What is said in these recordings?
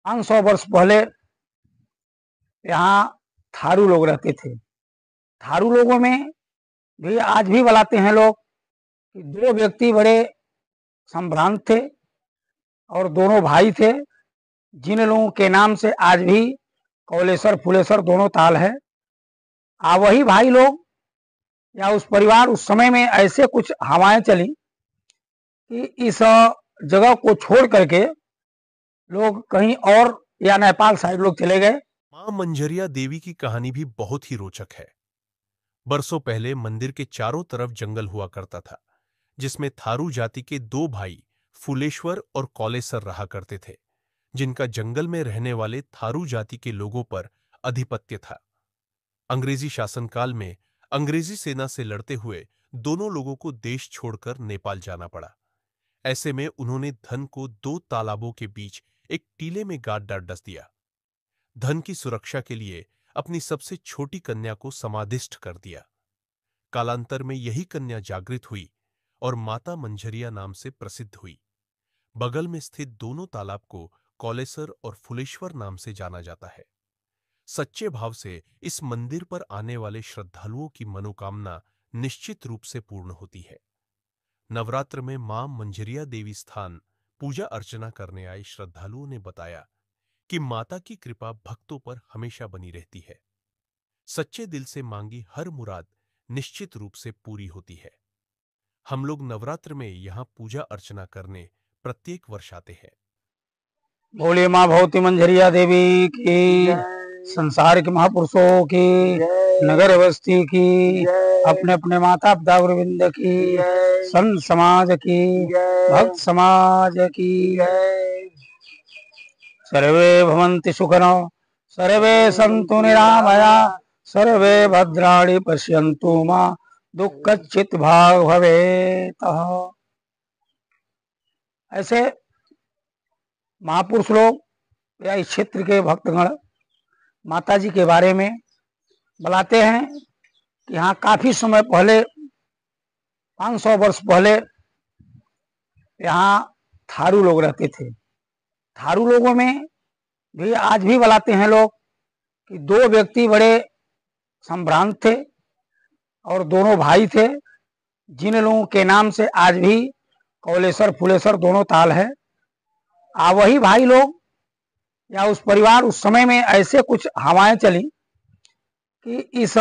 500 वर्ष पहले यहाँ थारू लोग रहते थे। थारू लोगों में भी आज भी बताते हैं लोग कि दो व्यक्ति बड़े संभ्रांत थे और दोनों भाई थे, जिन लोगों के नाम से आज भी कौलेश्वर फुलेश्वर दोनों ताल है। वही भाई लोग या उस परिवार उस समय में ऐसे कुछ हवाएं चली कि इस जगह को छोड़ करके लोग कहीं और या नेपाल साइड लोग चले गए। मां मंझरिया देवी की कहानी भी बहुत ही रोचक है। बरसों पहले मंदिर के चारों तरफ जंगल हुआ करता था, जिसमें थारू जाति के दो भाई फुलेश्वर और कौलेसर रहा करते थे, जिनका जंगल में रहने वाले थारू जाति के लोगों पर आधिपत्य था। अंग्रेजी शासनकाल में अंग्रेजी सेना से लड़ते हुए दोनों लोगों को देश छोड़कर नेपाल जाना पड़ा। ऐसे में उन्होंने धन को दो तालाबों के बीच एक टीले में गाड़ डस दिया। धन की सुरक्षा के लिए अपनी सबसे छोटी कन्या को समाधिष्ठ कर दिया। कालांतर में यही कन्या जागृत हुई और माता मंझरिया नाम से प्रसिद्ध हुई। बगल में स्थित दोनों तालाब को कौलेसर और फुलेश्वर नाम से जाना जाता है। सच्चे भाव से इस मंदिर पर आने वाले श्रद्धालुओं की मनोकामना निश्चित रूप से पूर्ण होती है। नवरात्र में मां मंझरिया देवी स्थान पूजा अर्चना करने आए श्रद्धालुओं ने बताया कि माता की कृपा भक्तों पर हमेशा बनी रहती है। सच्चे दिल से मांगी हर मुराद निश्चित रूप से पूरी होती है। हम लोग नवरात्र में यहाँ पूजा अर्चना करने प्रत्येक वर्ष आते हैं। बोले माँ भगवती मंझरिया देवी की, संसार के महापुरुषों की, नगर बस्ती की, अपने अपने माता पिता गोविंद की, संत समाज की, भक्त समाज की। सर्वे भवन्ति सुखिनो, सर्वे सन्तु निरामया, सर्वे भद्राणि पश्यन्तु मा दुःखचित् भाग् भवेत्। ऐसे महापुरुष लोग या इस क्षेत्र के भक्तगण माता जी के बारे में बताते हैं कि यहाँ काफी समय पहले 500 वर्ष पहले यहाँ थारू लोग रहते थे। थारू लोगों में भी आज भी बताते हैं लोग कि दो व्यक्ति बड़े संभ्रांत थे और दोनों भाई थे, जिन लोगों के नाम से आज भी कौलेश्वर फुलेश्वर दोनों ताल है। वही भाई लोग या उस परिवार उस समय में ऐसे कुछ हवाएं चली कि इस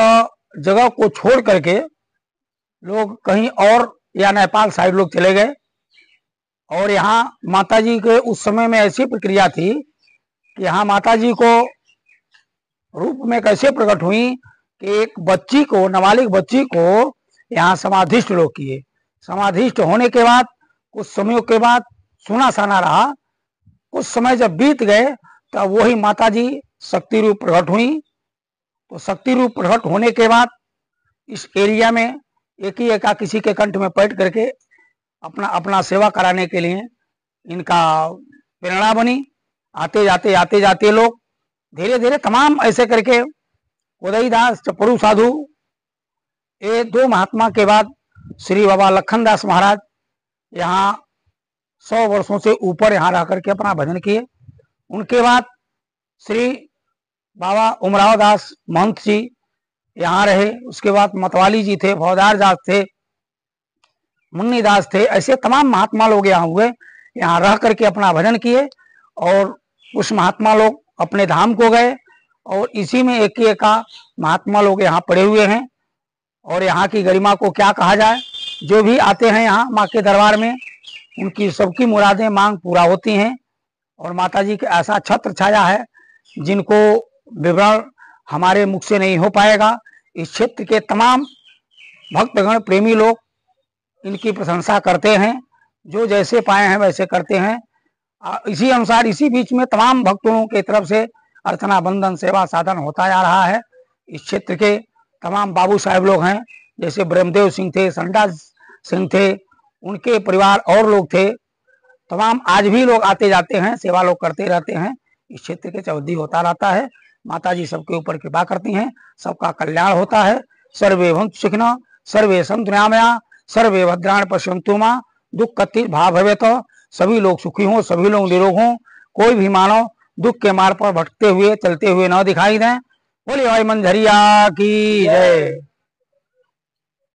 जगह को छोड़ करके लोग कहीं और या नेपाल साइड लोग चले गए। और यहाँ माता जी के उस समय में ऐसी प्रक्रिया थी कि यहाँ माता जी को रूप में कैसे प्रकट हुई कि एक बच्ची को, नाबालिग बच्ची को यहाँ समाधिष्ठ लोग किए। समाधिष्ठ होने के बाद कुछ समयों के बाद सुना साना रहा। कुछ समय जब बीत गए तब वही माता जी शक्ति रूप प्रकट हुई। तो शक्ति रूप प्रकट होने के बाद इस एरिया में एक ही एका किसी के कंठ में पैठ करके अपना सेवा कराने के लिए इनका प्रेरणा बनी। आते जाते लोग धीरे धीरे तमाम ऐसे करके उदयदास चपड़ू साधु, ये दो महात्मा के बाद श्री बाबा लखनदास महाराज यहाँ 100 वर्षों से ऊपर यहाँ रह करके अपना भजन किए। उनके बाद श्री बाबा उमराव दास महंत जी यहाँ रहे। उसके बाद मतवाली जी थे, भवदार दास थे, मुन्नी दास थे। ऐसे तमाम महात्मा लोग यहाँ हुए, यहाँ रह करके अपना भजन किए और उस महात्मा लोग अपने धाम को गए। और इसी में एक ही एका महात्मा लोग यहाँ पड़े हुए हैं। और यहाँ की गरिमा को क्या कहा जाए, जो भी आते हैं यहाँ माँ के दरबार में उनकी सबकी मुरादें मांग पूरा होती हैं। और माता जी का ऐसा छत्र छाया है जिनको विवरण हमारे मुख से नहीं हो पाएगा। इस क्षेत्र के तमाम भक्तगण प्रेमी लोग इनकी प्रशंसा करते हैं, जो जैसे पाए हैं वैसे करते हैं। इसी अनुसार इसी बीच में तमाम भक्तों के तरफ से अर्चना बंदन सेवा साधन होता जा रहा है। इस क्षेत्र के तमाम बाबू साहब लोग हैं, जैसे ब्रह्मदेव सिंह थे, संडा सिंह थे, उनके परिवार और लोग थे। तमाम आज भी लोग आते जाते हैं, सेवा लोग करते रहते हैं। इस क्षेत्र के चौधरी होता रहता है। माता जी सबके ऊपर कृपा करती हैं, सबका कल्याण होता है। सर्वे भवन्तु सुखिनः, सर्वे सन्तु निरामया, सर्वे भद्राणि पश्यन्तु मा दुःखचित् भाग् भवेत्। सभी लोग सुखी हों, सभी लोग निरोग हों, कोई भी मानव दुख के मार्ग पर भटकते हुए चलते हुए न दिखाई दें। बोले भाई मंझरिया की जय।